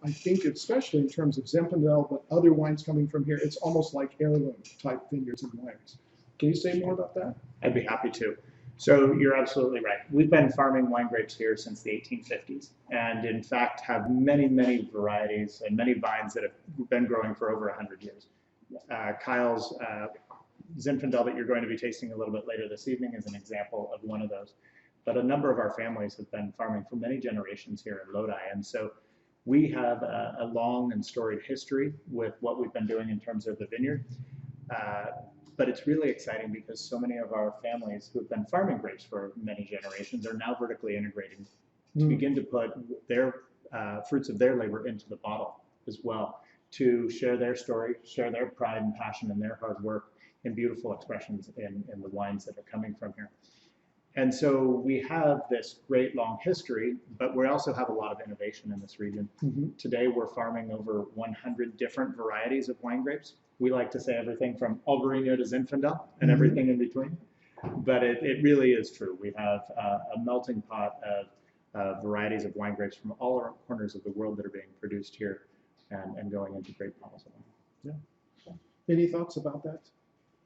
I think especially in terms of Zinfandel, but other wines coming from here, it's almost like heirloom type vineyards and wines. Can you say more about that? I'd be happy to. So you're absolutely right. We've been farming wine grapes here since the 1850s, and in fact have many, many varieties and many vines that have been growing for over 100 years. Kyle's Zinfandel that you're going to be tasting a little bit later this evening is an example of one of those. But a number of our families have been farming for many generations here in Lodi, and so we have a long and storied history with what we've been doing in terms of the vineyard. But it's really exciting because so many of our families who've been farming grapes for many generations are now vertically integrating to begin to put their fruits of their labor into the bottle as well, to share their story, share their pride and passion and their hard work in beautiful expressions in the wines that are coming from here. And so we have this great long history, but we also have a lot of innovation in this region. Today we're farming over 100 different varieties of wine grapes. We like to say everything from Albarino to Zinfandel and everything in between, but it really is true. We have a melting pot of varieties of wine grapes from all corners of the world that are being produced here and going into great bottles of wine. Yeah. Any thoughts about that?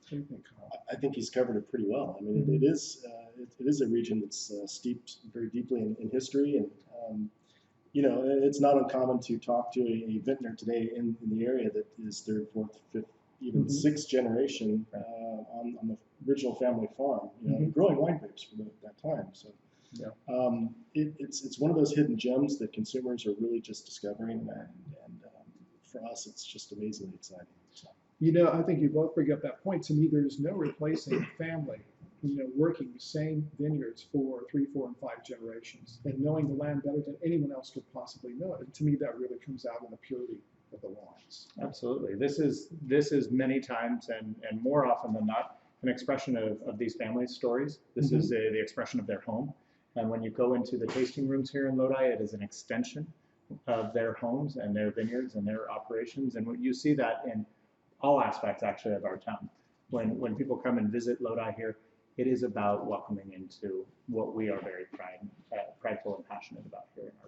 What do you think, Kyle? I think he's covered it pretty well. I mean, it is a region that's steeped very deeply in history, and you know, it's not uncommon to talk to a vintner today in the area that is third, fourth, fifth, even sixth generation on the original family farm, you know, growing wine grapes for that time. So it's one of those hidden gems that consumers are really just discovering, and for us, it's just amazingly exciting. So. You know, I think you both bring up that point. To me, there's no replacing a family, you know, working the same vineyards for 3, 4, and 5 generations and knowing the land better than anyone else could possibly know it. And to me, that really comes out in the purity of the wines. Absolutely. This is many times and more often than not an expression of these families' stories. This is the expression of their home. And when you go into the tasting rooms here in Lodi, it is an extension of their homes and their vineyards and their operations. And you see that in all aspects actually of our town. When people come and visit Lodi here, it is about welcoming into what we are very prideful and passionate about here in our